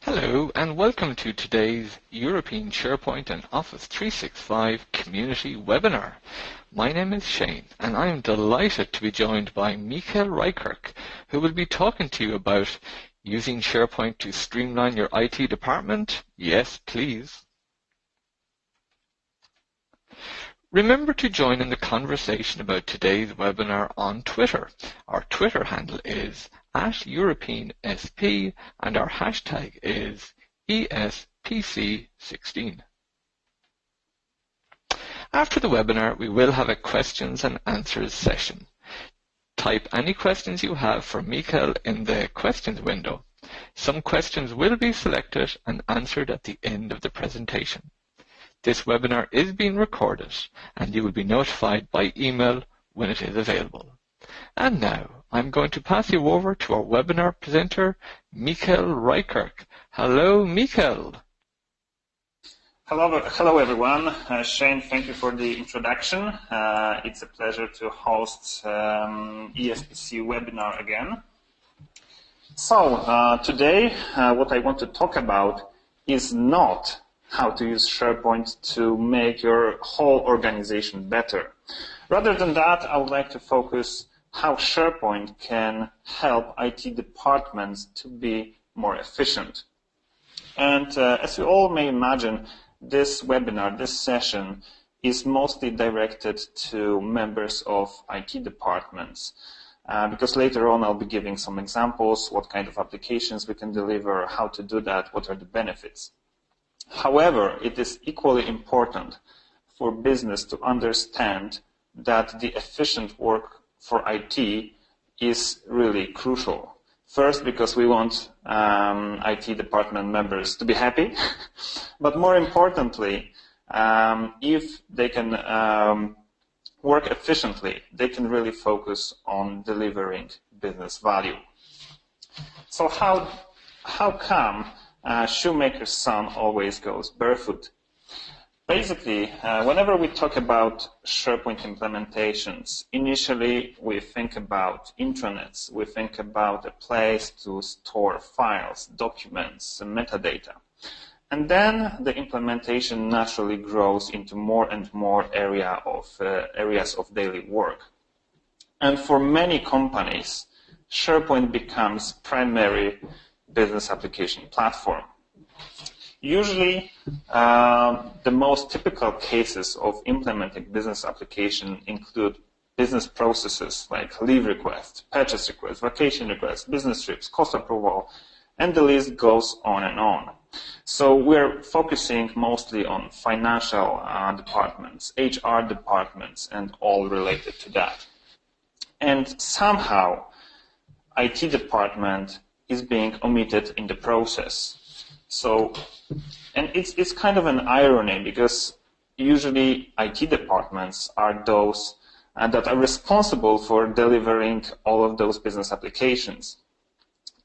Hello and welcome to today's European SharePoint and Office 365 Community Webinar. My name is Shane and I am delighted to be joined by Michael Reikirk, who will be talking to you about using SharePoint to streamline your IT department. Yes, please. Remember to join in the conversation about today's webinar on Twitter. Our Twitter handle is @EuropeanSP and our hashtag is ESPC16. After the webinar, we will have a questions and answers session. Type any questions you have for Michael in the questions window. Some questions will be selected and answered at the end of the presentation. This webinar is being recorded and you will be notified by email when it is available. And now I'm going to pass you over to our webinar presenter, Michael Reikirk. Hello, Michael. Hello everyone. Shane, thank you for the introduction. It's a pleasure to host ESPC webinar again. So today what I want to talk about is not how to use SharePoint to make your whole organization better. Rather than that, I would like to focus how SharePoint can help IT departments to be more efficient. And as you all may imagine, this webinar, this session, is mostly directed to members of IT departments. Because later on I'll be giving some examples, what kind of applications we can deliver, how to do that, what are the benefits. However, it is equally important for business to understand that the efficient work for IT is really crucial. First, because we want IT department members to be happy, but more importantly, if they can work efficiently, they can really focus on delivering business value. So how come shoemaker's son always goes barefoot? Basically, whenever we talk about SharePoint implementations, initially we think about intranets, we think about a place to store files, documents, and metadata. And then the implementation naturally grows into more and more areas of daily work. And for many companies, SharePoint becomes primary business application platform. Usually, the most typical cases of implementing business application include business processes like leave requests, purchase requests, vacation requests, business trips, cost approval, and the list goes on and on. So we're focusing mostly on financial departments, HR departments, and all related to that. And somehow, IT department is being omitted in the process. So, and it's kind of an irony because usually IT departments are those that are responsible for delivering all of those business applications.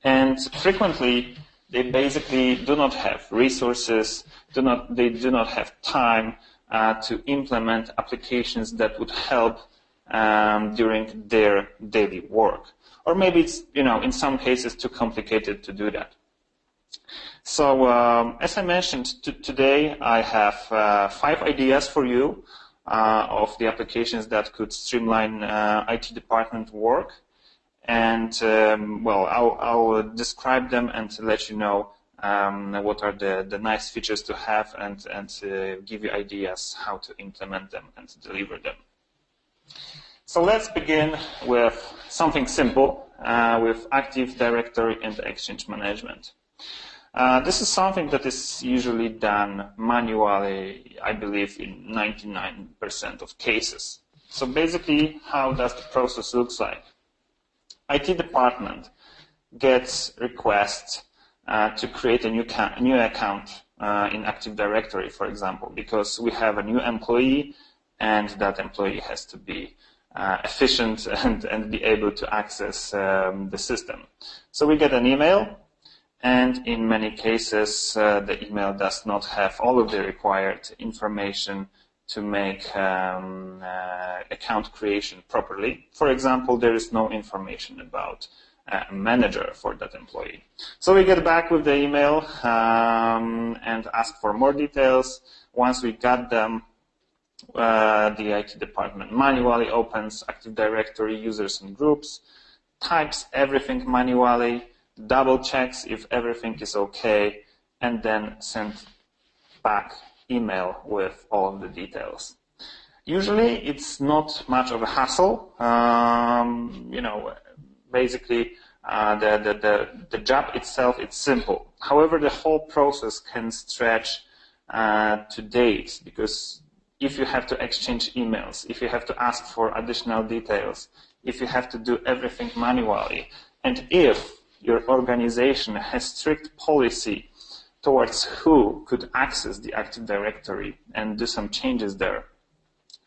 And frequently, they basically do not have resources, they do not have time to implement applications that would help during their daily work. Or maybe it's, in some cases too complicated to do that. So, as I mentioned today, I have 5 ideas for you of the applications that could streamline IT department work. And, I'll describe them and let you know what are the nice features to have and give you ideas how to implement them and to deliver them. So let's begin with something simple, with Active Directory and Exchange Management. This is something that is usually done manually, I believe, in 99% of cases. So basically, how does the process look like? IT department gets requests to create a new account in Active Directory, for example, because we have a new employee and that employee has to be efficient and be able to access the system. So we get an email, and in many cases the email does not have all of the required information to make account creation properly. For example, there is no information about a manager for that employee. So we get back with the email and ask for more details. Once we got them, the IT department manually opens Active Directory users and groups, types everything manually, double checks if everything is okay, and then sends back email with all of the details. Usually it's not much of a hassle. Basically the job itself, it's simple. However, the whole process can stretch to days, because if you have to exchange emails, if you have to ask for additional details, if you have to do everything manually, and if your organization has strict policy towards who could access the Active Directory and do some changes there,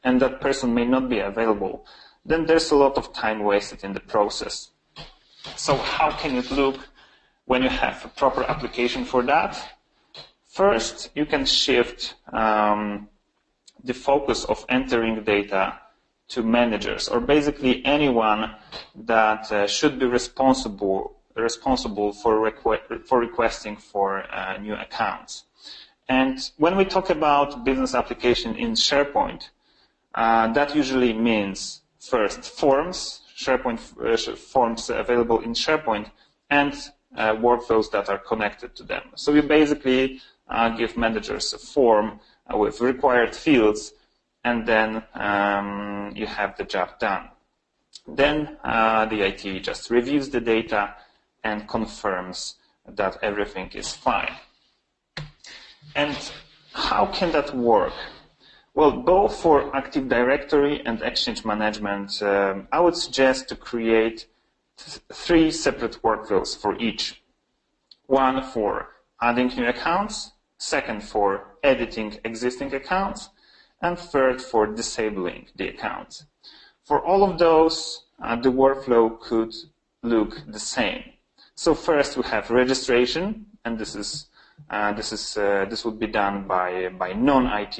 and that person may not be available, then there's a lot of time wasted in the process. So how can it look when you have a proper application for that? First, you can shift the focus of entering data to managers, or basically anyone that should be responsible for requesting for new accounts. And when we talk about business application in SharePoint, that usually means first forms, SharePoint forms available in SharePoint, and workflows that are connected to them. So you basically give managers a form with required fields, and then you have the job done. Then the IT just reviews the data and confirms that everything is fine. And how can that work? Well, both for Active Directory and Exchange Management, I would suggest to create 3 separate workflows for each. One for adding new accounts, second for editing existing accounts, and third for disabling the accounts. For all of those, the workflow could look the same. So first we have registration, and this would be done by non-IT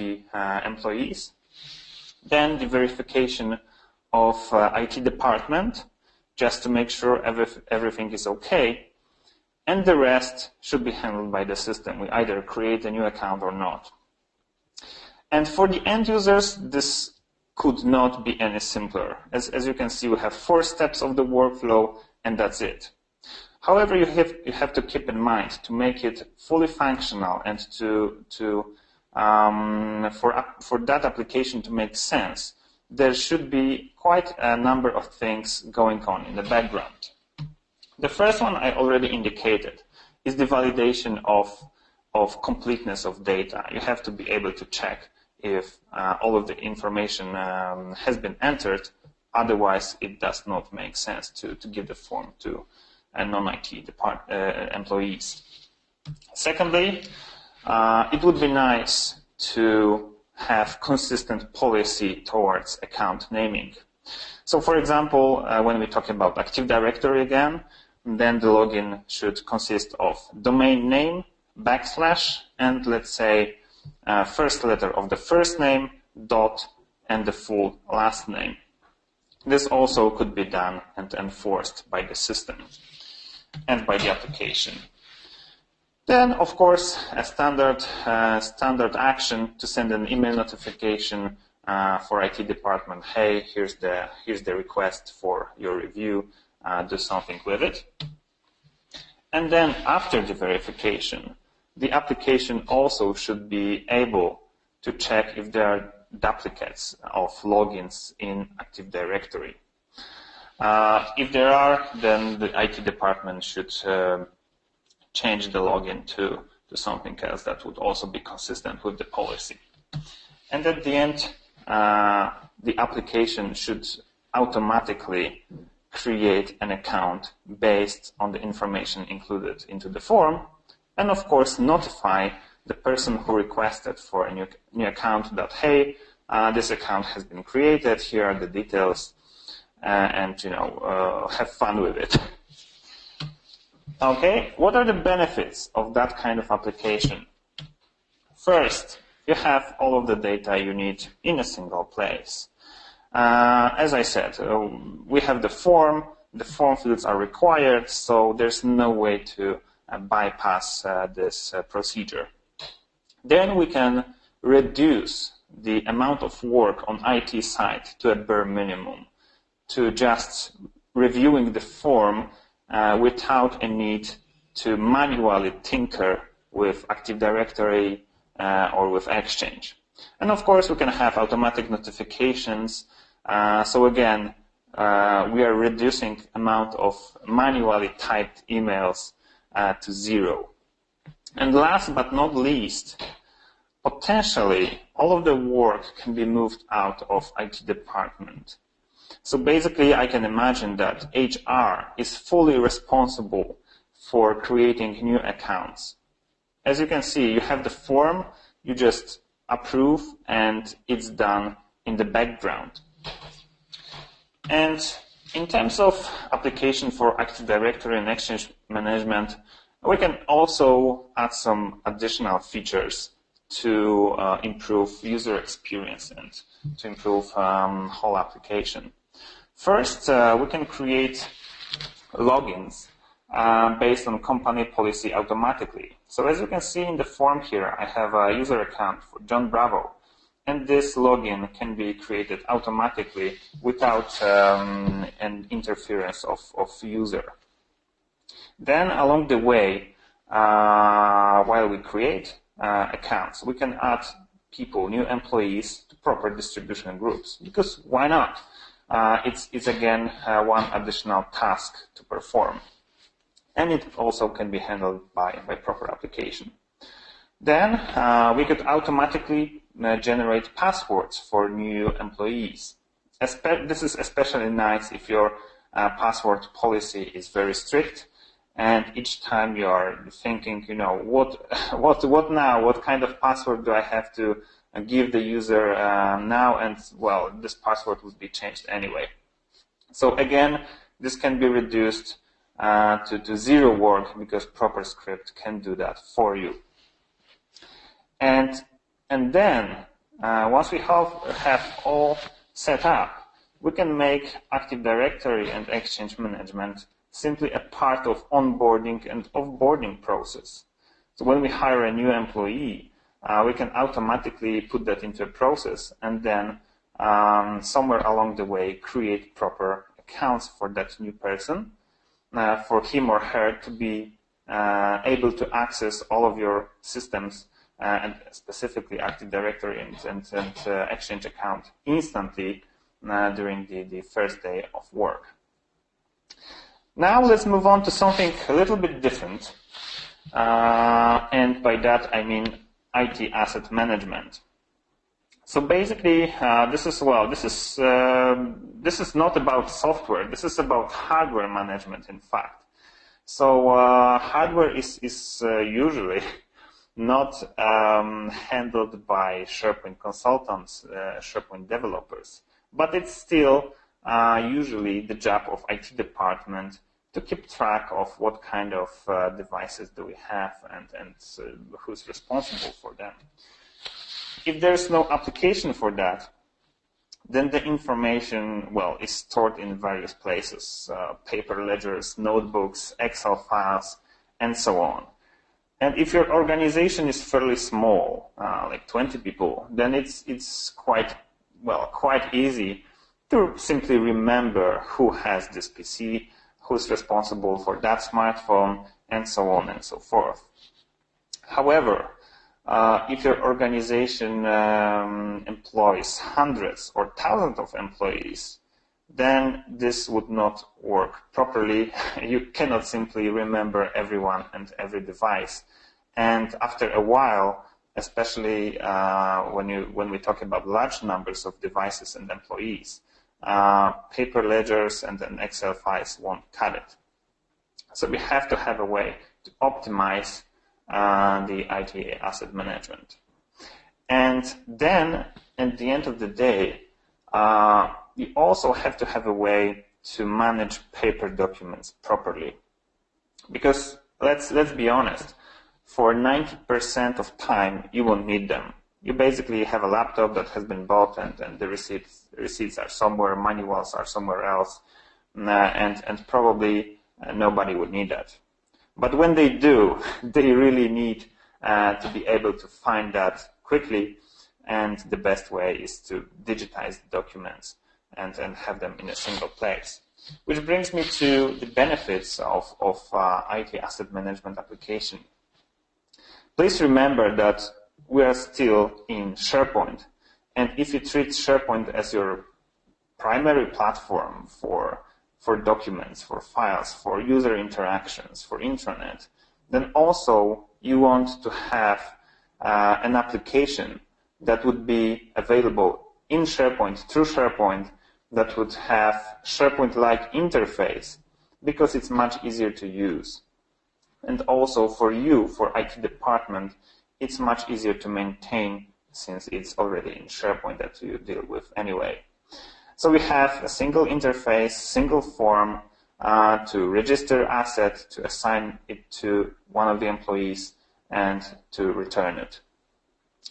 employees. Then the verification of IT department, just to make sure everything is okay, and the rest should be handled by the system. We either create a new account or not. And for the end users, this could not be any simpler. As you can see, we have 4 steps of the workflow, and that's it. However, you have to keep in mind, to make it fully functional and for that application to make sense, there should be quite a number of things going on in the background. The first one I already indicated is the validation of completeness of data. You have to be able to check if all of the information has been entered. Otherwise, it does not make sense to give the form to non-IT employees. Secondly, it would be nice to have consistent policy towards account naming. So, for example, when we talk about Active Directory again, then the login should consist of domain name, \, and let's say first letter of the first name, dot, and the full last name. This also could be done and enforced by the system and by the application. Then, of course, a standard action to send an email notification for IT department. Hey, here's the request for your review. Do something with it. And then, after the verification, the application also should be able to check if there are duplicates of logins in Active Directory. If there are, then the IT department should change the login to something else that would also be consistent with the policy. And at the end, the application should automatically create an account based on the information included into the form, and of course notify the person who requested for a new account that, hey, this account has been created, here are the details, and have fun with it. Okay, what are the benefits of that kind of application? First, you have all of the data you need in a single place. As I said, we have the form, the form fields are required, so there's no way to bypass this procedure. Then we can reduce the amount of work on IT side to a bare minimum, to just reviewing the form without a need to manually tinker with Active Directory or with Exchange. And of course, we can have automatic notifications. So again, we are reducing amount of manually typed emails to 0. And last but not least, potentially all of the work can be moved out of IT department. So basically, I can imagine that HR is fully responsible for creating new accounts. As you can see, you have the form, you just approve, and it's done in the background. And in terms of application for Active Directory and Exchange management, we can also add some additional features to improve user experience and to improve whole application. First, we can create logins based on company policy automatically. So as you can see in the form here, I have a user account for John Bravo, and this login can be created automatically without an interference of user. Then along the way, while we create accounts, we can add people, new employees, to proper distribution groups, because why not? It's again one additional task to perform. And it also can be handled by proper application. Then we could automatically generate passwords for new employees. This is especially nice if your password policy is very strict, and each time you are thinking, what now? What kind of password do I have to give the user now? And well, this password would be changed anyway. So again, this can be reduced to 0 work, because proper script can do that for you. And then once we have all set up, we can make Active Directory and Exchange management simply a part of onboarding and offboarding process. So when we hire a new employee, we can automatically put that into a process, and then somewhere along the way create proper accounts for that new person, for him or her to be able to access all of your systems, and specifically Active Directory and Exchange account instantly during the first day of work. Now let's move on to something a little bit different, and by that I mean IT asset management. So basically, this is not about software. This is about hardware management, in fact. So hardware is usually not handled by SharePoint consultants, SharePoint developers, but it's still usually the job of IT department to keep track of what kind of devices do we have and who's responsible for them. If there's no application for that, then the information, is stored in various places, paper ledgers, notebooks, Excel files, and so on. And if your organization is fairly small, like 20 people, then it's quite easy to simply remember who has this PC, who's responsible for that smartphone, and so on and so forth. However, if your organization employs hundreds or thousands of employees, then this would not work properly. You cannot simply remember everyone and every device. And after a while, especially when we talk about large numbers of devices and employees, paper ledgers and Excel files won't cut it. So we have to have a way to optimize the IT asset management. And then, at the end of the day, you also have to have a way to manage paper documents properly. Because let's be honest, for 90% of time, you won't need them. You basically have a laptop that has been bought, and the receipts are somewhere, manuals are somewhere else. and probably nobody would need that. But when they do, they really need to be able to find that quickly, and the best way is to digitize the documents and have them in a single place. Which brings me to the benefits of IT asset management application. Please remember that we are still in SharePoint, and if you treat SharePoint as your primary platform for documents, for files, for user interactions, for intranet, then also you want to have an application that would be available in SharePoint, through SharePoint, that would have SharePoint-like interface, because it's much easier to use. And also for you, for IT department, it's much easier to maintain since it's already in SharePoint that you deal with anyway. So we have a single interface, single form to register asset, to assign it to one of the employees, and to return it.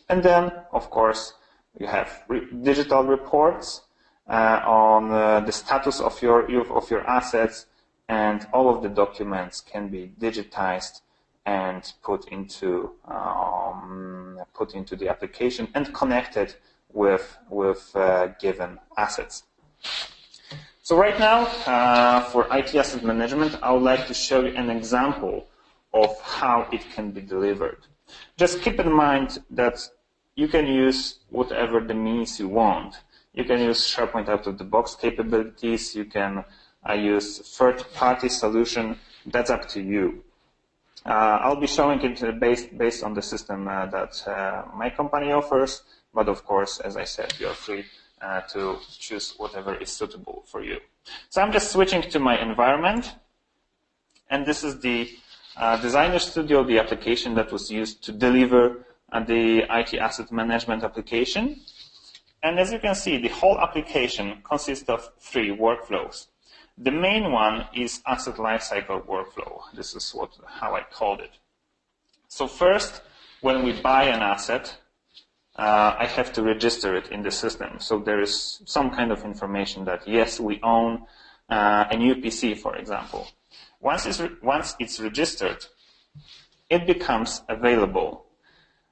And then, of course, you have digital reports on the status of your assets, and all of the documents can be digitized and put into the application and connected with given assets. So right now, for IT asset management, I would like to show you an example of how it can be delivered. Just keep in mind that you can use whatever the means you want. You can use SharePoint out-of-the-box capabilities. You can use third-party solution. That's up to you. I'll be showing it based on the system that my company offers. But of course, as I said, you're free to choose whatever is suitable for you. So I'm just switching to my environment. And this is the Designer Studio, the application that was used to deliver the IT asset management application. And as you can see, the whole application consists of 3 workflows. The main one is asset lifecycle workflow. This is how I called it. So first, when we buy an asset, I have to register it in the system. So there is some kind of information that, yes, we own a new PC, for example. Once it's registered, it becomes available.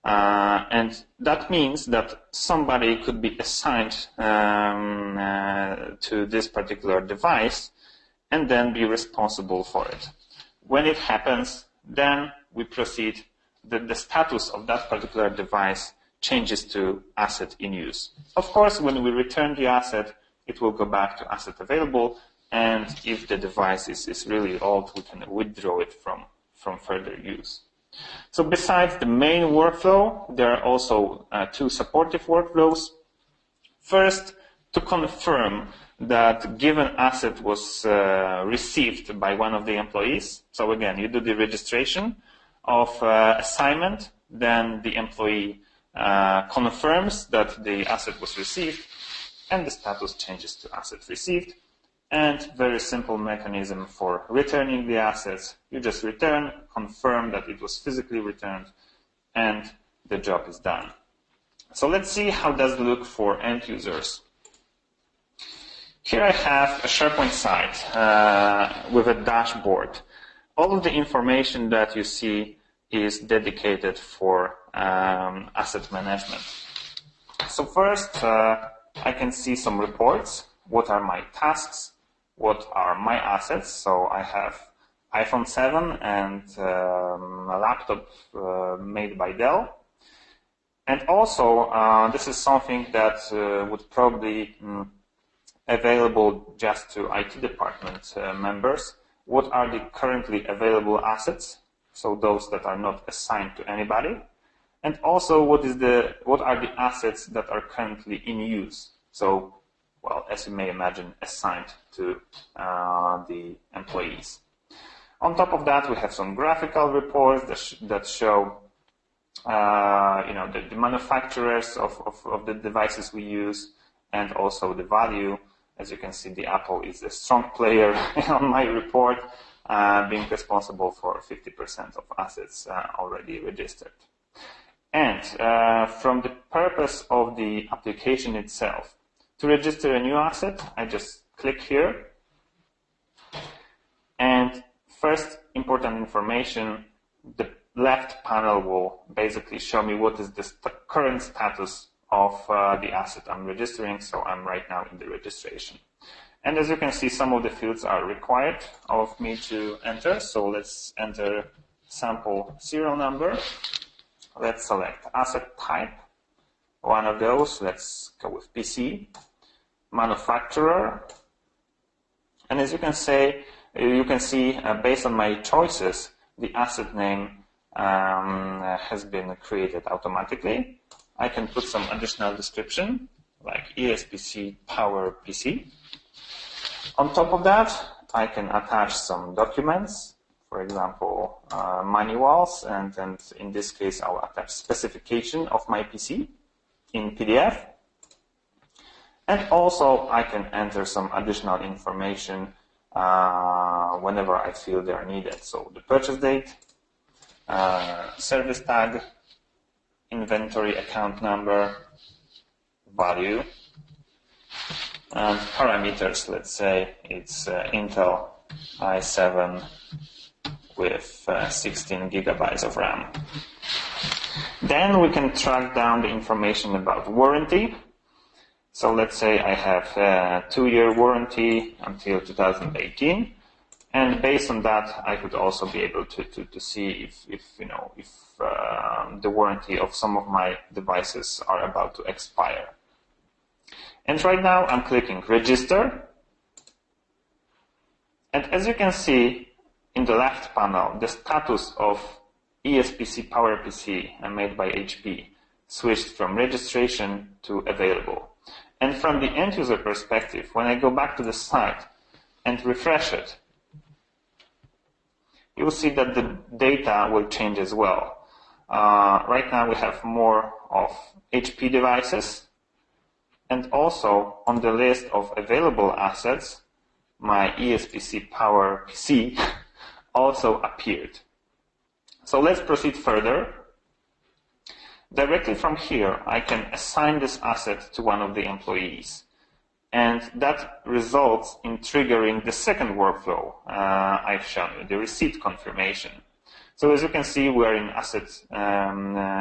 And that means that somebody could be assigned to this particular device and then be responsible for it. When it happens, then we proceed. The status of that particular device changes to asset in use. Of course, when we return the asset, it will go back to asset available, and if the device is really old, we can withdraw it from further use. So besides the main workflow, there are also 2 supportive workflows. First, to confirm that given asset was received by one of the employees. So again, you do the registration of assignment, then the employee confirms that the asset was received, and the status changes to asset received. And very simple mechanism for returning the assets. You just return, confirm that it was physically returned, and the job is done. So let's see how does it look for end users. Here I have a SharePoint site with a dashboard. All of the information that you see is dedicated for asset management. So first, I can see some reports. What are my tasks? What are my assets? So I have iPhone 7 and a laptop made by Dell. And also, this is something that would probably available just to IT department members. What are the currently available assets? So those that are not assigned to anybody. And also, what are the assets that are currently in use? So, well, as you may imagine, assigned to the employees. On top of that, we have some graphical reports that show, the manufacturers of the devices we use, and also the value. As you can see, the Apple is a strong player on my report, being responsible for 50% of assets already registered. And from the purpose of the application itself, to register a new asset, I just click here, And first important information, the left panel will basically show me what is the current status of the asset I'm registering. So I'm right now in the registration. And as you can see, some of the fields are required of me to enter. So let's enter sample serial number. Let's select asset type. One of those, let's go with PC. Manufacturer. And as you can see, based on my choices, the asset name has been created automatically. I can put some additional description, like ESPC Power PC. On top of that, I can attach some documents, for example, manuals, and in this case, I'll attach specification of my PC in PDF. And also, I can enter some additional information whenever I feel they are needed. So the purchase date, service tag, inventory account number, value, and parameters. Let's say it's Intel i7 with 16 gigabytes of RAM. Then we can track down the information about warranty. So let's say I have a 2-year warranty until 2018, and based on that, I could also be able to see if the warranty of some of my devices are about to expire. And right now, I'm clicking register, and as you can see in the left panel, the status of ESPC Power PC made by HP switched from registration to available. And from the end user perspective, when I go back to the site and refresh it, you will see that the data will change as well. Right now we have more of HP devices, and also on the list of available assets, my ESPC Power PC also appeared. So let's proceed further. Directly from here, I can assign this asset to one of the employees. And that results in triggering the second workflow I've shown you, the receipt confirmation. So as you can see, we're in asset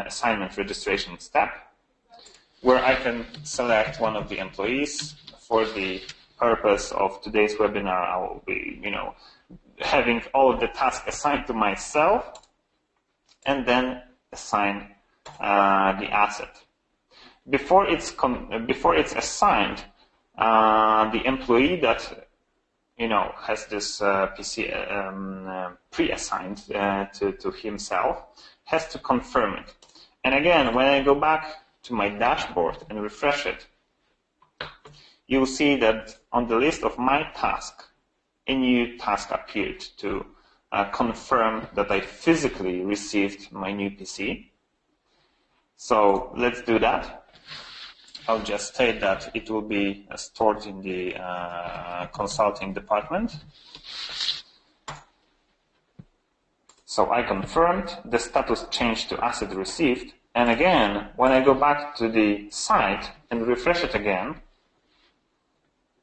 assignment registration step, where I can select one of the employees. For the purpose of today's webinar, I will be, having all of the tasks assigned to myself, and then assign the asset. Before it's assigned, the employee that has this PC pre-assigned to himself has to confirm it. And again, when I go back to my dashboard and refresh it, you will see that on the list of my task, a new task appeared to confirm that I physically received my new PC. So let's do that. I'll just state that it will be stored in the consulting department. So I confirmed, the status changed to asset received. And again, when I go back to the site and refresh it again,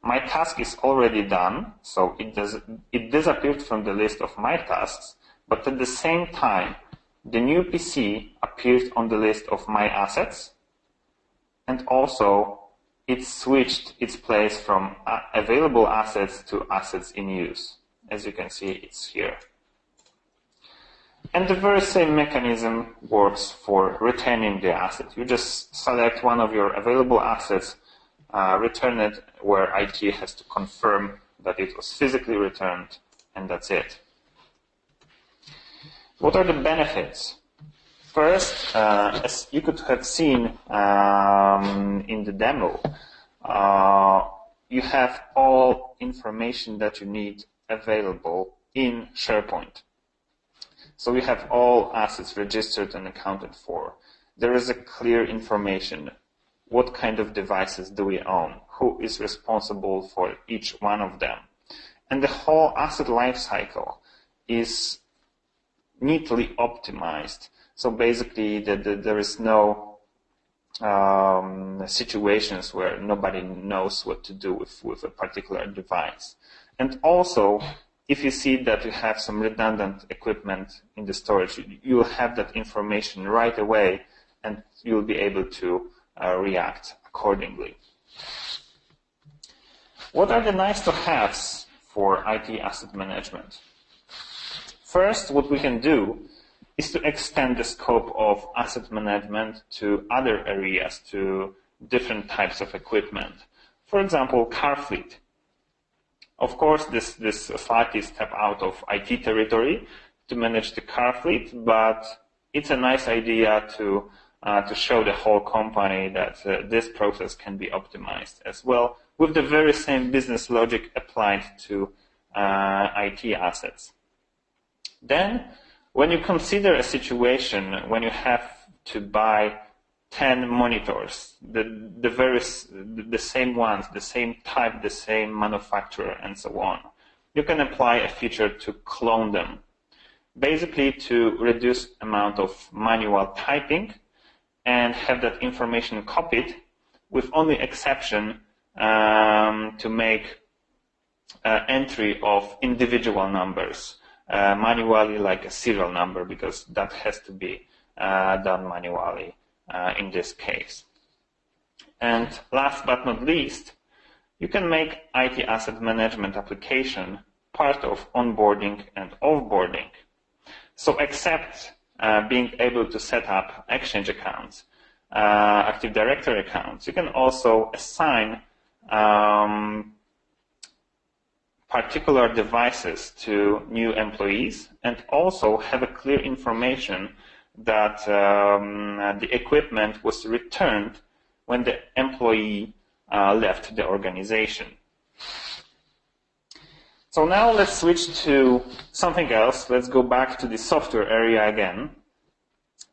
my task is already done. So it disappeared from the list of my tasks, but at the same time, the new PC appeared on the list of my assets, and also it switched its place from available assets to assets in use. As you can see, it's here. And the very same mechanism works for returning the asset. You just select one of your available assets, return it where IT has to confirm that it was physically returned, and that's it. What are the benefits? First, as you could have seen in the demo, you have all information that you need available in SharePoint. So you have all assets registered and accounted for. There is a clear information. What kind of devices do we own? Who is responsible for each one of them? And the whole asset lifecycle is neatly optimized. So basically, there is no situations where nobody knows what to do with a particular device. And also, if you see that you have some redundant equipment in the storage, you will have that information right away, and you'll be able to react accordingly. What are the nice-to-haves for IT asset management? First, what we can do is to extend the scope of asset management to other areas, to different types of equipment. For example, car fleet. Of course, this slightly step out of IT territory to manage the car fleet, but it's a nice idea to show the whole company that this process can be optimized as well, with the very same business logic applied to IT assets. Then, when you consider a situation when you have to buy 10 monitors, the same ones, the same type, the same manufacturer, and so on, you can apply a feature to clone them, basically to reduce amount of manual typing and have that information copied, with only exception to make entry of individual numbers manually, like a serial number, because that has to be done manually in this case. And last but not least, you can make IT asset management application part of onboarding and offboarding. So except being able to set up Exchange accounts, Active Directory accounts, you can also assign particular devices to new employees, and also have a clear information that the equipment was returned when the employee left the organization. So now let's switch to something else. Let's go back to the software area again,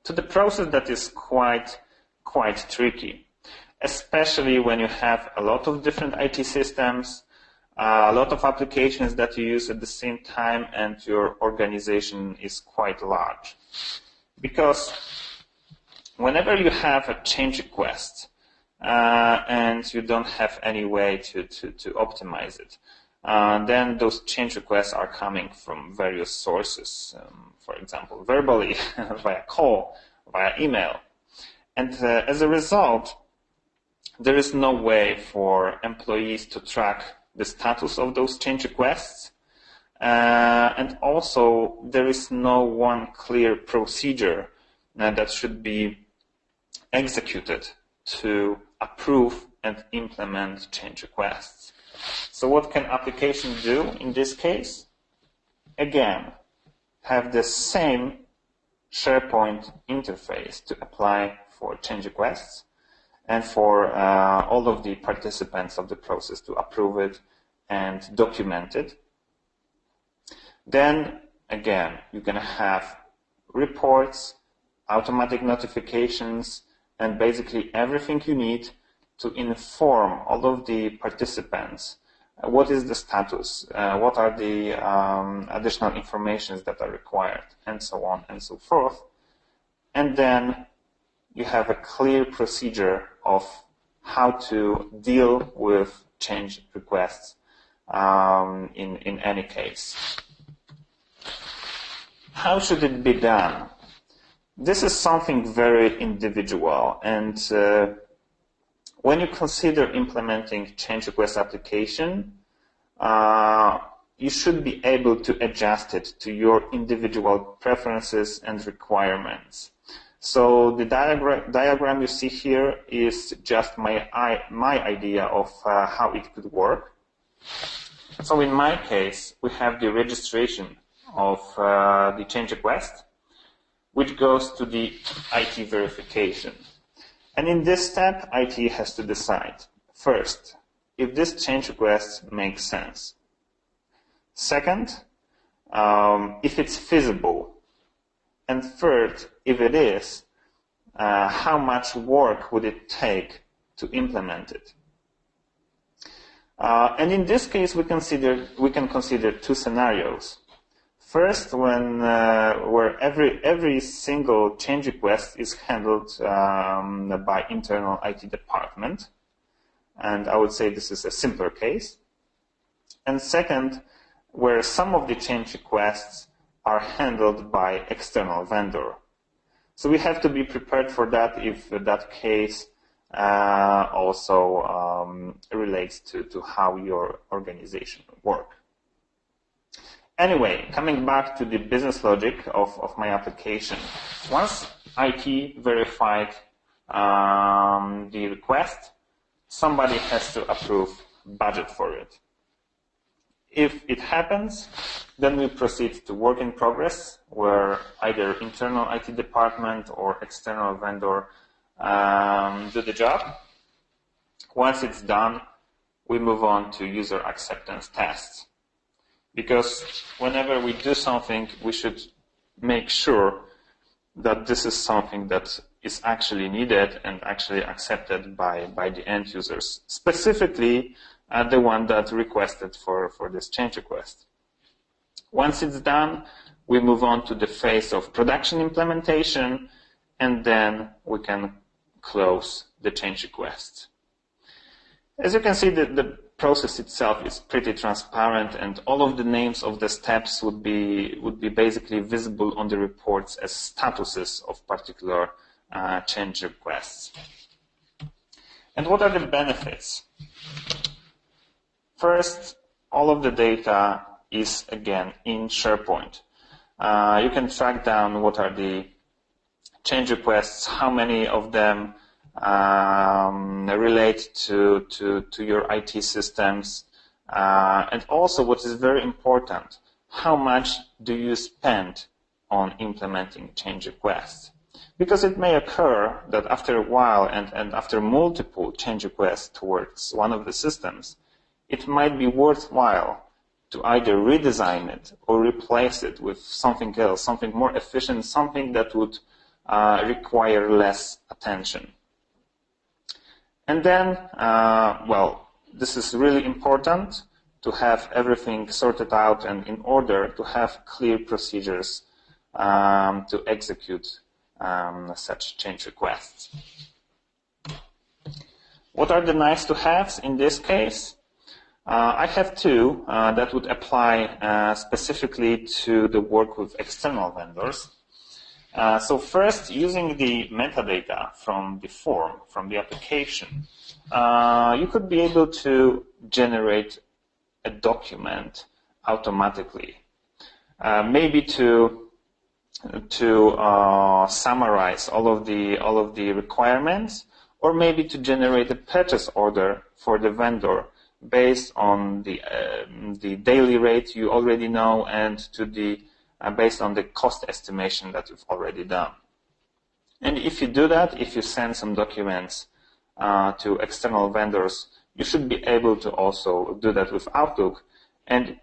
to the process that is quite tricky, especially when you have a lot of different IT systems, a lot of applications that you use at the same time, and your organization is quite large. Because whenever you have a change request and you don't have any way to optimize it, then those change requests are coming from various sources, for example, verbally, via call, via email. And as a result, there is no way for employees to track the status of those change requests. And also, there is no one clear procedure that should be executed to approve and implement change requests. So what can application do in this case? Again, have the same SharePoint interface to apply for change requests and for all of the participants of the process to approve it and document it. Then, again, you can have reports, automatic notifications, and basically everything you need to inform all of the participants what is the status, what are the additional informations that are required, and so on and so forth. And then you have a clear procedure of how to deal with change requests in any case. How should it be done? This is something very individual, and when you consider implementing change request application, you should be able to adjust it to your individual preferences and requirements. So the diagram you see here is just my idea of how it could work. So in my case, we have the registration of the change request, which goes to the IT verification. And in this step, IT has to decide, first, if this change request makes sense. Second, if it's feasible. And third, if it is, how much work would it take to implement it? And in this case, we can consider two scenarios. First, where every single change request is handled by internal IT department, and I would say this is a simpler case. And second, where some of the change requests are handled by external vendor. So we have to be prepared for that if that case also relates to how your organization works. Anyway, coming back to the business logic of my application. Once IT verified the request, somebody has to approve budget for it. If it happens, then we proceed to work in progress, where either internal IT department or external vendor do the job. Once it's done, we move on to user acceptance tests. Because whenever we do something, we should make sure that this is something that is actually needed and actually accepted by the end users, specifically the one that requested for this change request. Once it's done, we move on to the phase of production implementation, and then we can close the change request. As you can see, the process itself is pretty transparent, and all of the names of the steps would be basically visible on the reports as statuses of particular change requests. And what are the benefits? First, all of the data is again in SharePoint. You can track down what are the change requests, how many of them relate to your IT systems, and also what is very important, how much do you spend on implementing change requests? Because it may occur that after a while and after multiple change requests towards one of the systems, it might be worthwhile to either redesign it or replace it with something else, something more efficient, something that would require less attention. And then, this is really important to have everything sorted out and in order to have clear procedures to execute such change requests. What are the nice to haves in this case? I have two that would apply specifically to the work with external vendors. So first, using the metadata from the form, from the application, you could be able to generate a document automatically, maybe to summarize all of the requirements, or maybe to generate a purchase order for the vendor based on the daily rate you already know and based on the cost estimation that you've already done. And if you do that, if you send some documents to external vendors, you should be able to also do that with Outlook. And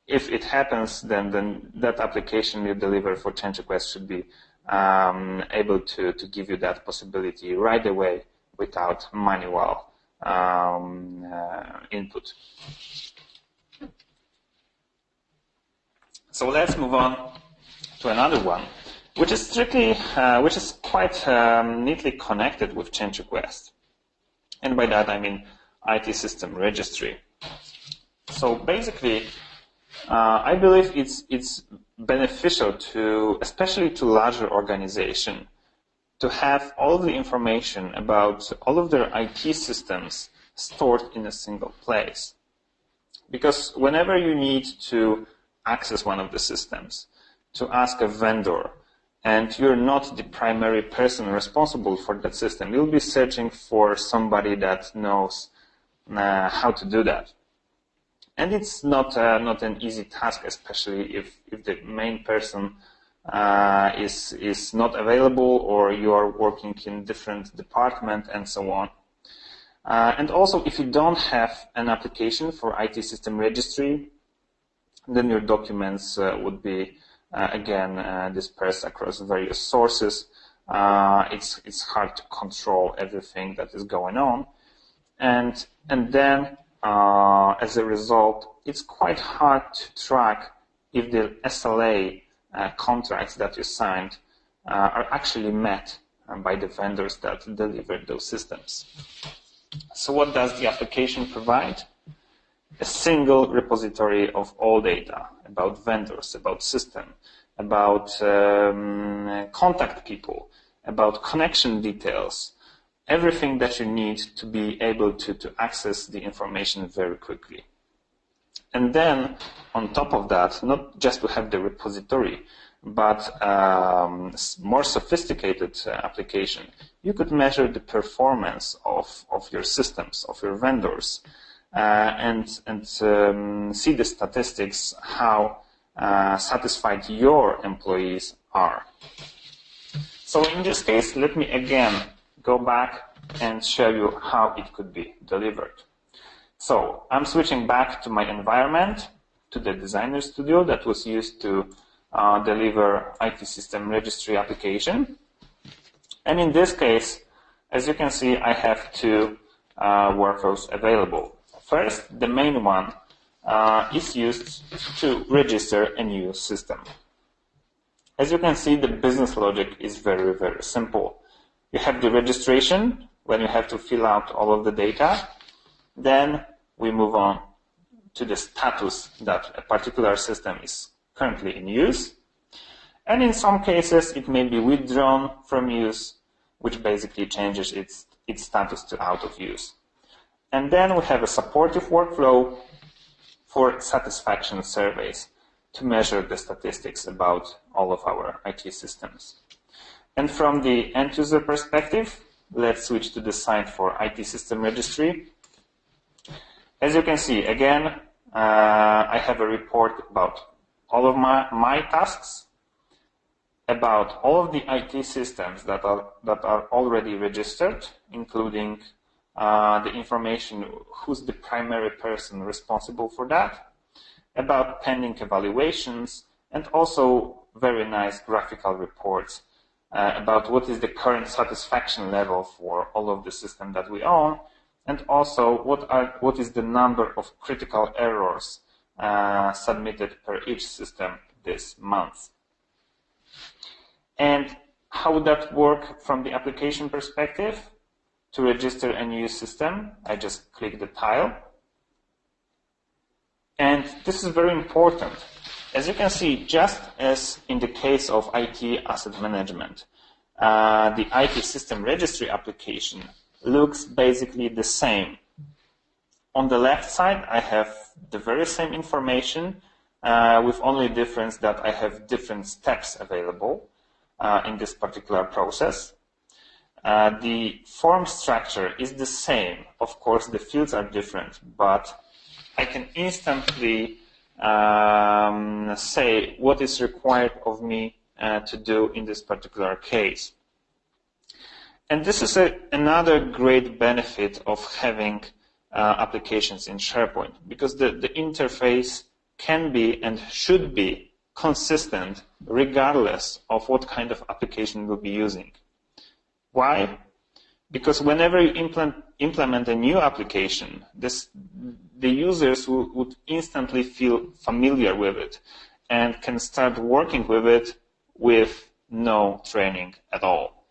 if it happens, then that application you deliver for change requests should be able to give you that possibility right away without manual input. So let's move on to another one, which is quite neatly connected with change request. And by that I mean IT system registry. So basically, I believe it's beneficial to, especially to larger organizations, to have all the information about all of their IT systems stored in a single place. Because whenever you need to access one of the systems, to ask a vendor, and you're not the primary person responsible for that system, you'll be searching for somebody that knows how to do that. And it's not an easy task, especially if the main person is not available, or you are working in different department and so on. And also, if you don't have an application for IT system registry, then your documents would be again dispersed across various sources. It's hard to control everything that is going on, and then as a result, it's quite hard to track if the SLA contracts that you signed are actually met by the vendors that delivered those systems. So what does the application provide? a single repository of all data about vendors, about system, about contact people, about connection details, everything that you need to be able to access the information very quickly. And then, on top of that, not just to have the repository, but more sophisticated application, you could measure the performance of your systems, of your vendors, and see the statistics, how satisfied your employees are. So in this case, let me again go back and show you how it could be delivered. So I'm switching back to my environment, to the designer studio that was used to deliver IT system registry application. And in this case, as you can see, I have two workflows available. First, the main one is used to register a new system. As you can see, the business logic is very, very simple. You have the registration when you have to fill out all of the data. Then we move on to the status that a particular system is currently in use. And in some cases, it may be withdrawn from use, which basically changes its status to out of use. And then we have a supportive workflow for satisfaction surveys to measure the statistics about all of our IT systems. And from the end user perspective, let's switch to the site for IT system registry. As you can see, again, I have a report about all of my tasks, about all of the IT systems that are already registered, including the information who's the primary person responsible for that, about pending evaluations, and also very nice graphical reports about what is the current satisfaction level for all of the systems that we own, and also what is the number of critical errors submitted per each system this month. And how would that work from the application perspective? To register a new system, I just click the tile. And this is very important. As you can see, just as in the case of IT asset management, the IT system registry application looks basically the same. On the left side, I have the very same information with only difference that I have different steps available in this particular process. The form structure is the same. Of course, the fields are different, but I can instantly say what is required of me to do in this particular case. And this is another great benefit of having applications in SharePoint, because the interface can be and should be consistent regardless of what kind of application we'll be using. Why? Because whenever you implement a new application, the users would instantly feel familiar with it and can start working with it with no training at all.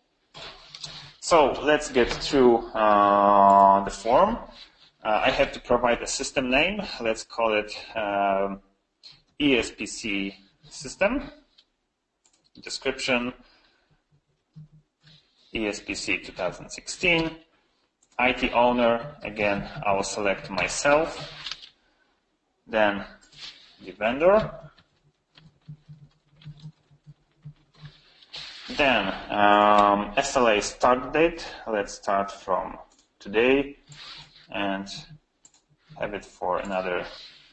So let's get through the form. I have to provide a system name. Let's call it ESPC system. Description, ESPC 2016. IT owner, again, I will select myself. Then the vendor. Then SLA start date. Let's start from today and have it for another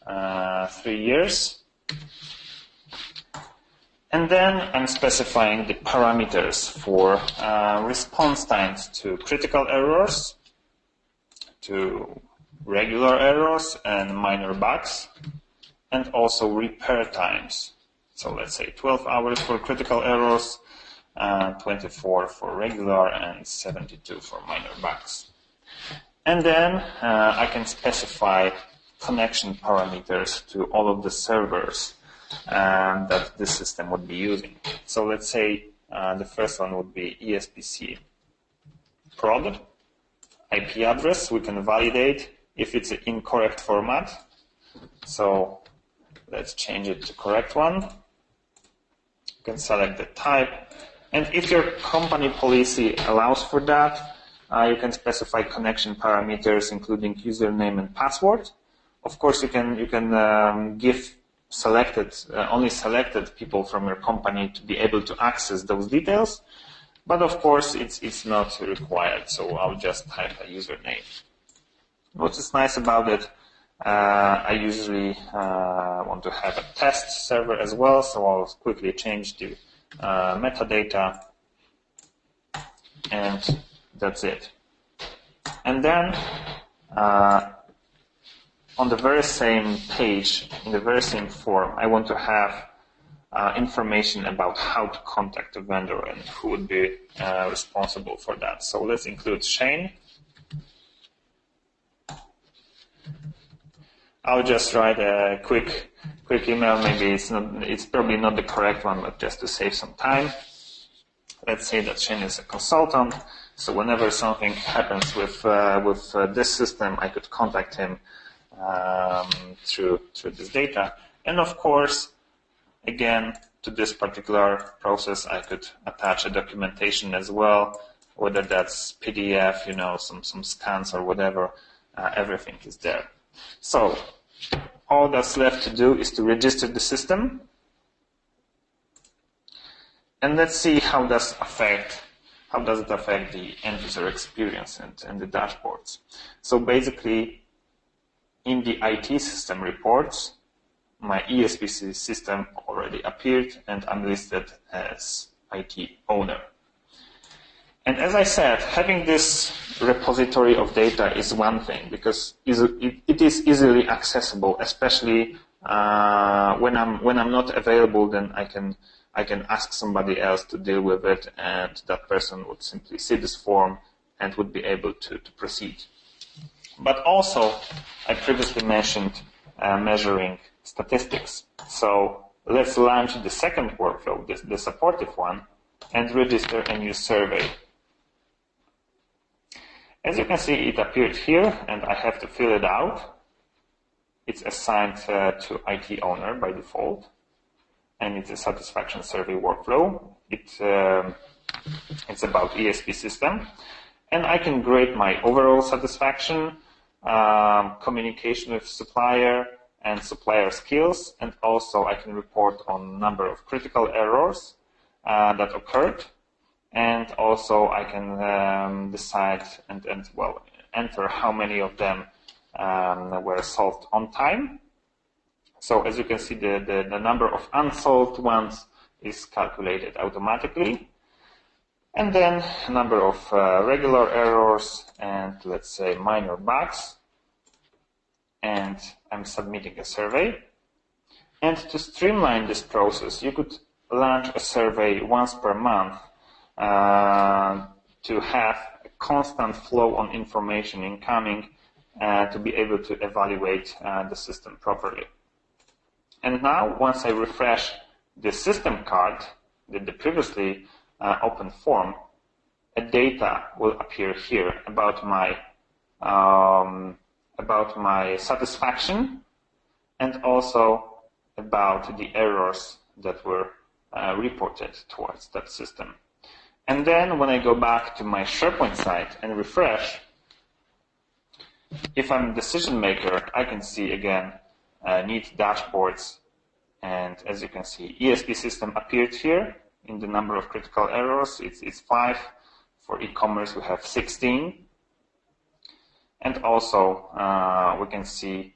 3 years. And then I'm specifying the parameters for response times to critical errors, to regular errors and minor bugs, and also repair times. So let's say 12 hours for critical errors, 24 for regular, and 72 for minor bugs. And then I can specify connection parameters to all of the servers that this system would be using. So let's say the first one would be ESPC prod, IP address. We can validate if it's an incorrect format. So let's change it to correct one. You can select the type. And if your company policy allows for that, you can specify connection parameters, including username and password. Of course, you can give only selected people from your company to be able to access those details. But of course, it's not required. So I'll just type a username. What is nice about it, I usually want to have a test server as well. So I'll quickly change the metadata, and that's it. And then on the very same page, in the very same form, I want to have information about how to contact a vendor and who would be responsible for that. So let's include Shane. I'll just write a quick email. Maybe it's probably not the correct one, but just to save some time. Let's say that Shane is a consultant. So whenever something happens with this system, I could contact him through this data. And of course, again, to this particular process, I could attach a documentation as well, whether that's PDF, some scans or whatever. Everything is there. So all that's left to do is to register the system. And let's see how does it affect the end user experience and the dashboards. So basically, in the IT system reports, my ESPC system already appeared, and I'm listed as IT owner. And as I said, having this repository of data is one thing, because it is easily accessible, especially when I'm not available. Then I can ask somebody else to deal with it, and that person would simply see this form and would be able to proceed. But also, I previously mentioned measuring statistics. So let's launch the second workflow, the supportive one, and register a new survey. As you can see, it appeared here, and I have to fill it out. It's assigned to IT owner by default, and it's a satisfaction survey workflow. It's about ESP system, and I can grade my overall satisfaction, communication with supplier, and supplier skills, and also I can report on number of critical errors that occurred. And also I can decide and enter how many of them were solved on time. So as you can see, the number of unsolved ones is calculated automatically. And then a number of regular errors and, let's say, minor bugs. And I'm submitting a survey. And to streamline this process, you could launch a survey once per month to have a constant flow on information incoming to be able to evaluate the system properly. And now, once I refresh the system card, the previously open form, a data will appear here about my satisfaction and also about the errors that were reported towards that system. And then when I go back to my SharePoint site and refresh, if I'm a decision maker, I can see again neat dashboards. And as you can see, ESP system appeared here in the number of critical errors. It's 5. For e-commerce, we have 16. And also we can see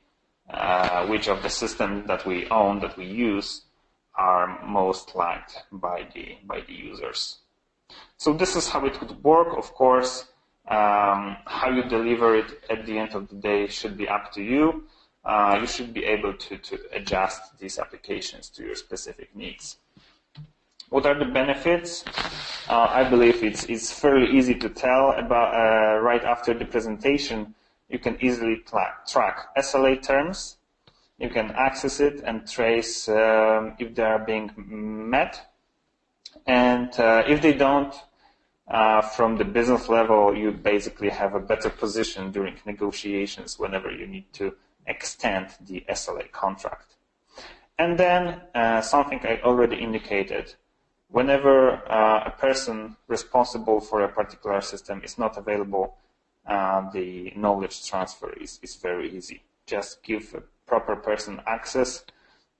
which of the systems that we own, that we use, are most liked by the users. So this is how it would work. Of course, how you deliver it at the end of the day should be up to you. You should be able to adjust these applications to your specific needs. What are the benefits? I believe it's fairly easy to tell about right after the presentation. You can easily track SLA terms. You can access it and trace if they are being met. And if they don't, from the business level, you basically have a better position during negotiations whenever you need to extend the SLA contract. And then something I already indicated, whenever a person responsible for a particular system is not available, the knowledge transfer is very easy. Just give a proper person access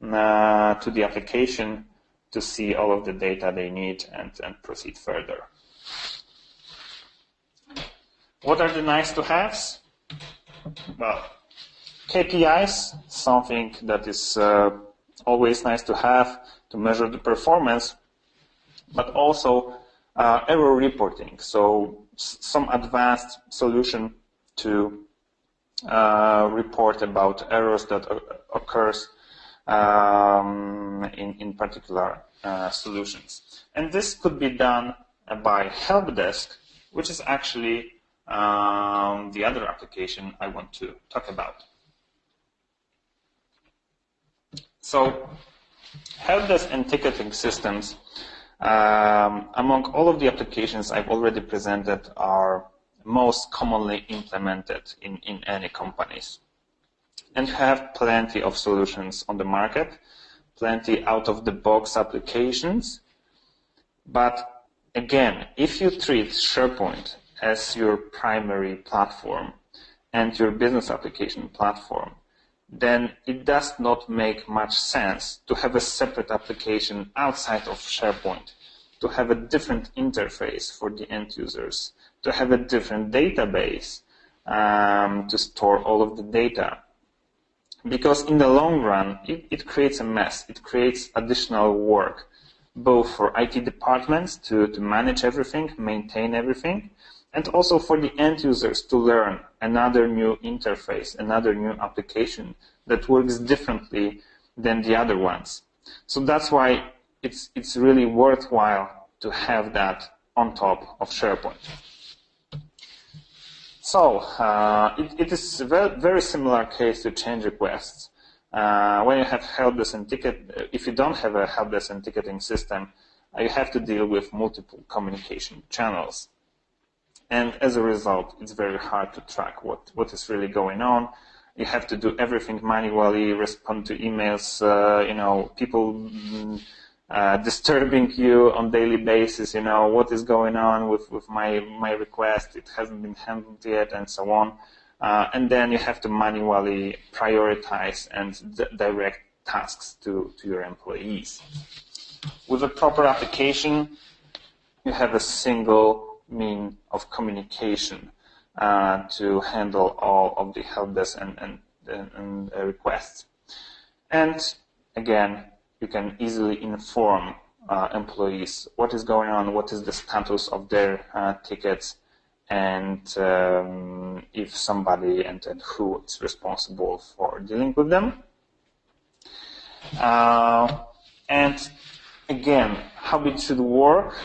to the application to see all of the data they need and proceed further. What are the nice to haves? Well, KPIs, something that is always nice to have to measure the performance, but also error reporting. So some advanced solution to report about errors that occurs in particular solutions. And this could be done by help desk, which is actually the other application I want to talk about. So help desk and ticketing systems, among all of the applications I've already presented, are most commonly implemented in any companies. And you have plenty of solutions on the market, plenty out-of-the-box applications. But again, if you treat SharePoint as your primary platform and your business application platform, then it does not make much sense to have a separate application outside of SharePoint, to have a different interface for the end users, to have a different database to store all of the data. Because in the long run, it creates a mess. It creates additional work, both for IT departments to manage everything, maintain everything, and also for the end users to learn another new interface, another new application that works differently than the other ones. So that's why it's really worthwhile to have that on top of SharePoint. So it is a very similar case to change requests. When you have help desk and ticket, if you don't have a help desk and ticketing system, you have to deal with multiple communication channels. And as a result, it's very hard to track what is really going on. You have to do everything manually, respond to emails, people disturbing you on daily basis, what is going on with my request, it hasn't been handled yet, and so on. And then you have to manually prioritize and direct tasks to your employees. With a proper application, you have a single mean of communication to handle all of the help desk and requests. And again, you can easily inform employees what is going on, what is the status of their tickets, and if somebody and who is responsible for dealing with them. And again, how it should work,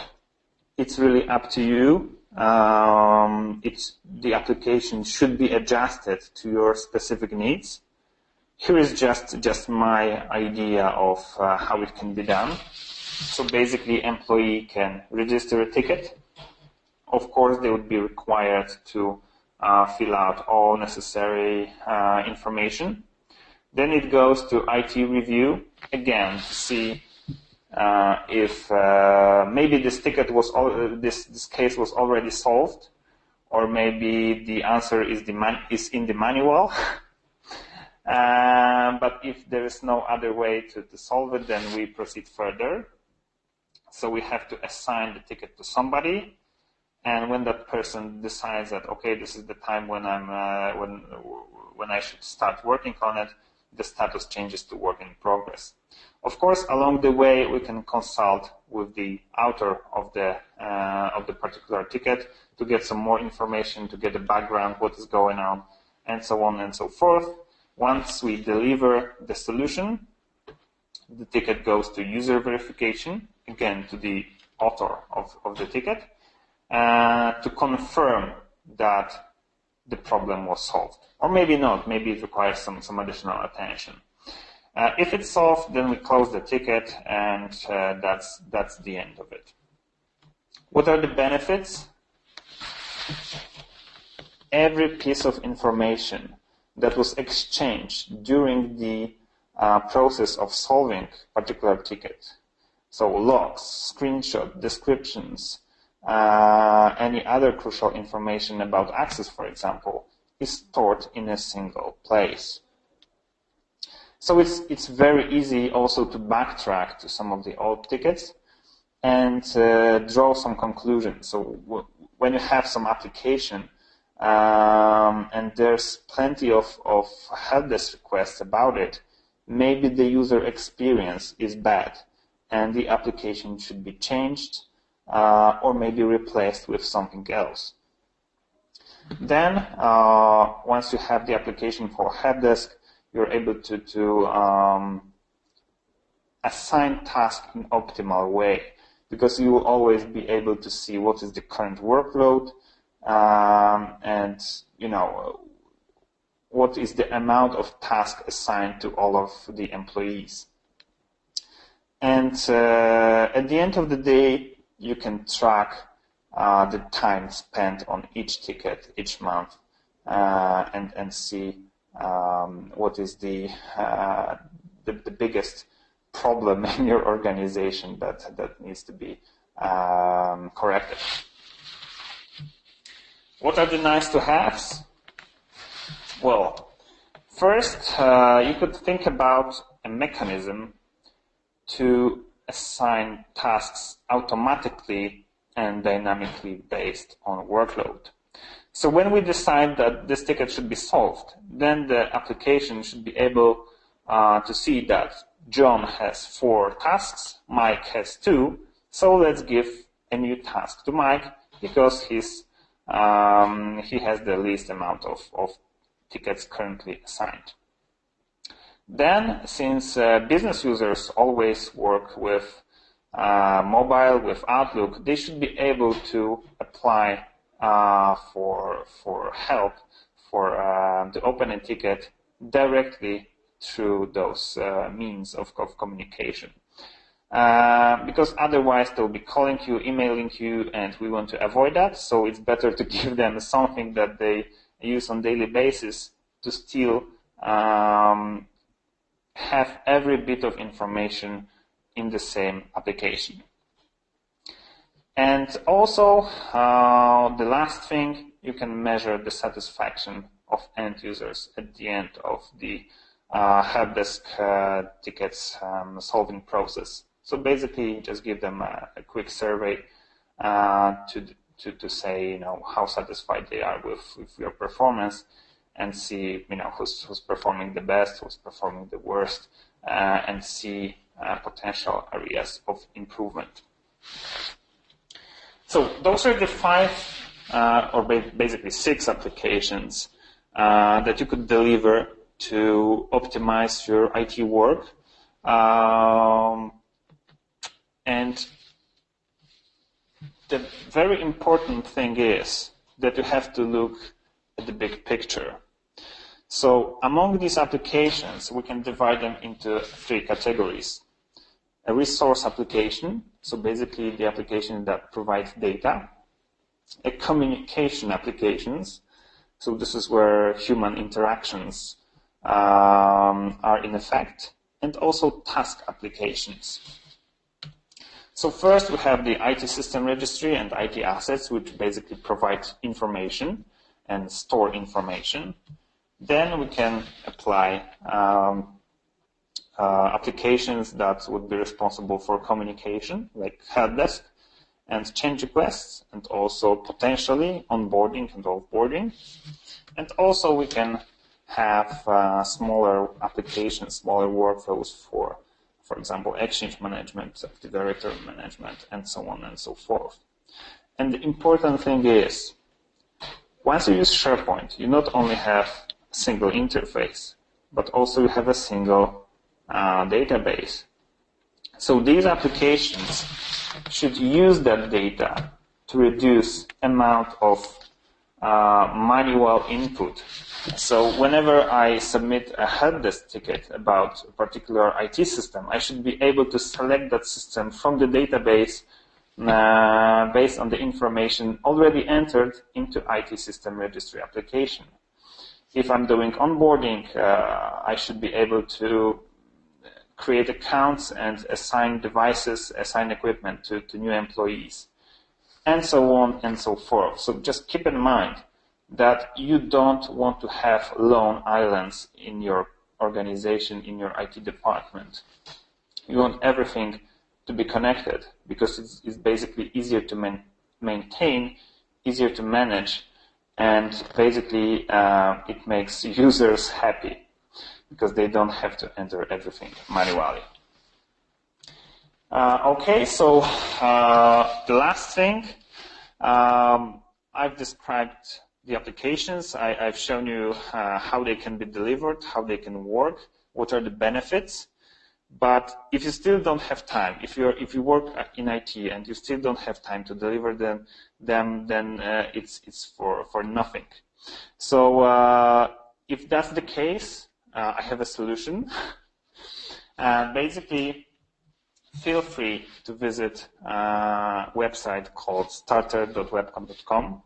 it's really up to you. The application should be adjusted to your specific needs. Here is just my idea of how it can be done. So basically, employee can register a ticket. Of course, they would be required to fill out all necessary information. Then it goes to IT review, again, to see if maybe this ticket was this case was already solved, or maybe the answer is in the manual. But if there is no other way to solve it, then we proceed further. So we have to assign the ticket to somebody, and when that person decides that okay, this is the time when when I should start working on it, the status changes to work in progress. Of course, along the way, we can consult with the author of the particular ticket to get some more information, to get a background, what is going on, and so on and so forth. Once we deliver the solution, the ticket goes to user verification, again to the author of the ticket, to confirm that the problem was solved. Or maybe not, maybe it requires some additional attention. If it's solved, then we close the ticket, and that's the end of it. What are the benefits? Every piece of information that was exchanged during the process of solving a particular ticket. So logs, screenshot, descriptions, any other crucial information about access, for example, is stored in a single place. So it's very easy also to backtrack to some of the old tickets and draw some conclusions. So when you have some application and there's plenty of help desk requests about it, maybe the user experience is bad and the application should be changed or maybe replaced with something else. Then, once you have the application for help desk, you're able to assign tasks in optimal way, because you will always be able to see what is the current workload and what is the amount of tasks assigned to all of the employees. And at the end of the day, you can track the time spent on each ticket each month and see what is the biggest problem in your organization that needs to be corrected. What are the nice to haves? Well, first, you could think about a mechanism to assign tasks automatically and dynamically based on workload. So when we decide that this ticket should be solved, then the application should be able to see that John has 4 tasks, Mike has 2, so let's give a new task to Mike because he has the least amount of tickets currently assigned. Then, since business users always work with mobile, with Outlook, they should be able to apply for help to open a ticket directly through those means of communication. Because otherwise they'll be calling you, emailing you, and we want to avoid that. So it's better to give them something that they use on a daily basis to still have every bit of information in the same application. And also, the last thing, you can measure the satisfaction of end users at the end of the help desk tickets solving process. So basically, just give them a quick survey to say, how satisfied they are with your performance, and see, who's performing the best, who's performing the worst, and see potential areas of improvement. So those are the 5, or basically 6 applications that you could deliver to optimize your IT work. And the very important thing is that you have to look at the big picture. So among these applications, we can divide them into 3 categories. A resource application, so basically the application that provides data. A communication applications, so this is where human interactions are in effect. And also task applications. So first we have the IT system registry and IT assets, which basically provide information and store information. Then we can apply applications that would be responsible for communication, like help desk and change requests, and also potentially onboarding and offboarding. And also we can have smaller applications, smaller workflows for example, Exchange management, Active Directory management, and so on and so forth. And the important thing is, once you use SharePoint, you not only have a single interface, but also you have a single database. So these applications should use that data to reduce amount of manual input. So whenever I submit a help desk ticket about a particular IT system, I should be able to select that system from the database based on the information already entered into IT system registry application. If I'm doing onboarding, I should be able to create accounts and assign devices, assign equipment to new employees, and so on and so forth. So just keep in mind that you don't want to have lone islands in your organization, in your IT department. You want everything to be connected because it's basically easier to maintain, easier to manage, and basically it makes users happy because they don't have to enter everything manually. Okay, so the last thing, I've described the applications. I've shown you how they can be delivered, how they can work, what are the benefits. But if you still don't have time, if you work in IT and you still don't have time to deliver them, then it's for nothing. So if that's the case, I have a solution. Basically, feel free to visit a website called starter.webcom.com,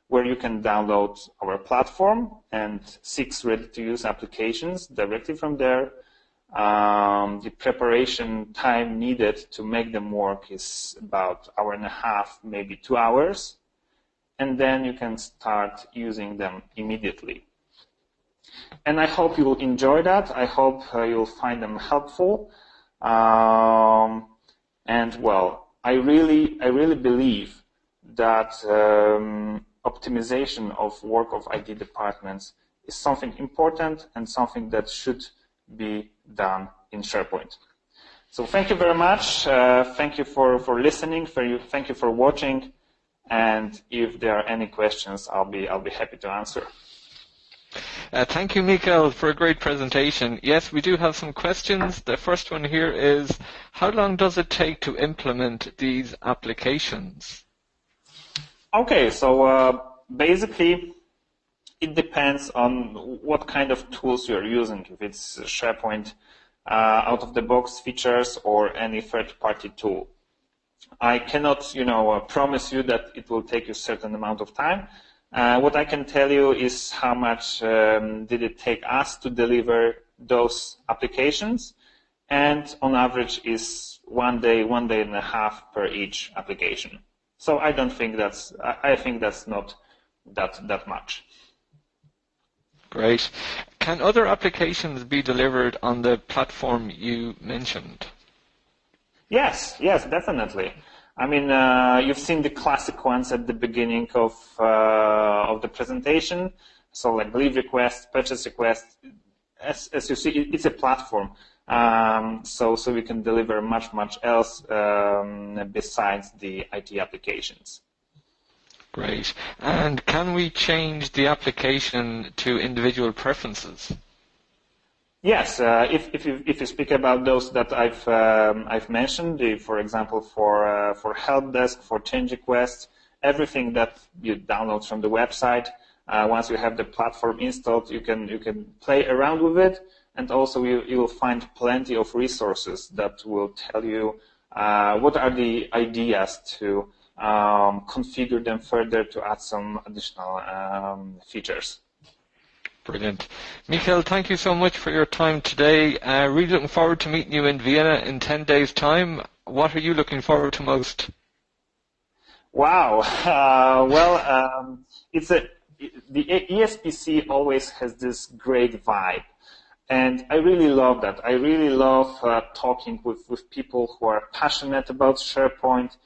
where you can download our platform and 6 ready-to-use applications directly from there. The preparation time needed to make them work is about 1.5 hours, maybe 2 hours, and then you can start using them immediately. And I hope you will enjoy that. I hope you'll find them helpful. And well, I really believe that optimization of work of IT departments is something important and something that should be done in SharePoint. So thank you very much. Thank you for listening. Thank you for watching. And if there are any questions, I'll be happy to answer. Thank you, Mikael, for a great presentation. Yes, we do have some questions. The first one here is, how long does it take to implement these applications? Okay, so basically, it depends on what kind of tools you're using, if it's SharePoint out-of-the-box features or any third-party tool. I cannot, promise you that it will take you a certain amount of time. What I can tell you is how much did it take us to deliver those applications, and on average is 1 day, 1.5 days per each application. So I think that's not that much. Great. Can other applications be delivered on the platform you mentioned? Yes, definitely. I mean, you've seen the classic ones at the beginning of the presentation. So like leave request, purchase request. As you see, it's a platform. So we can deliver much else besides the IT applications. Great. And can we change the application to individual preferences? Yes. If you speak about those that I've mentioned, for example, for help desk, for change requests, everything that you download from the website, once you have the platform installed, you can play around with it, and also you will find plenty of resources that will tell you what are the ideas to configure them further to add some additional features. Brilliant. Mikael, thank you so much for your time today. Really looking forward to meeting you in Vienna in 10 days' time. What are you looking forward to most? Wow. The ESPC always has this great vibe. And I really love that. I really love talking with people who are passionate about SharePoint,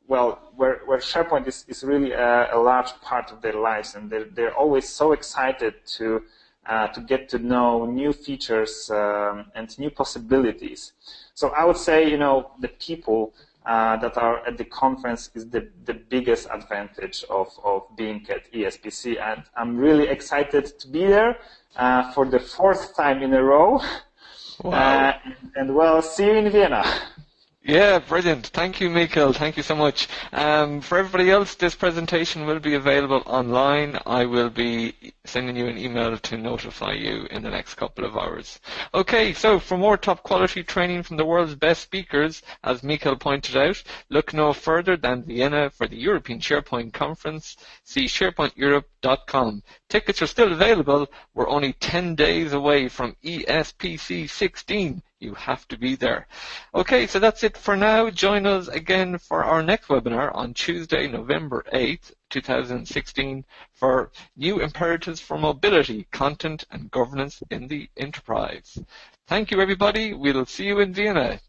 where SharePoint is really a large part of their lives, and they're always so excited to get to know new features and new possibilities. So I would say, the people that are at the conference is the biggest advantage of being at ESPC, and I'm really excited to be there for the 4th time in a row. Wow. And see you in Vienna. Yeah, brilliant. Thank you, Mikhail. Thank you so much. For everybody else, this presentation will be available online. I will be sending you an email to notify you in the next couple of hours. Okay, so for more top quality training from the world's best speakers, as Mikhail pointed out, look no further than Vienna for the European SharePoint Conference. See SharePointEurope.com. Tickets are still available. We're only 10 days away from ESPC 16. You have to be there. Okay, so that's it for now. Join us again for our next webinar on Tuesday, November 8th, 2016 for New Imperatives for Mobility, Content and Governance in the Enterprise. Thank you, everybody. We'll see you in Vienna.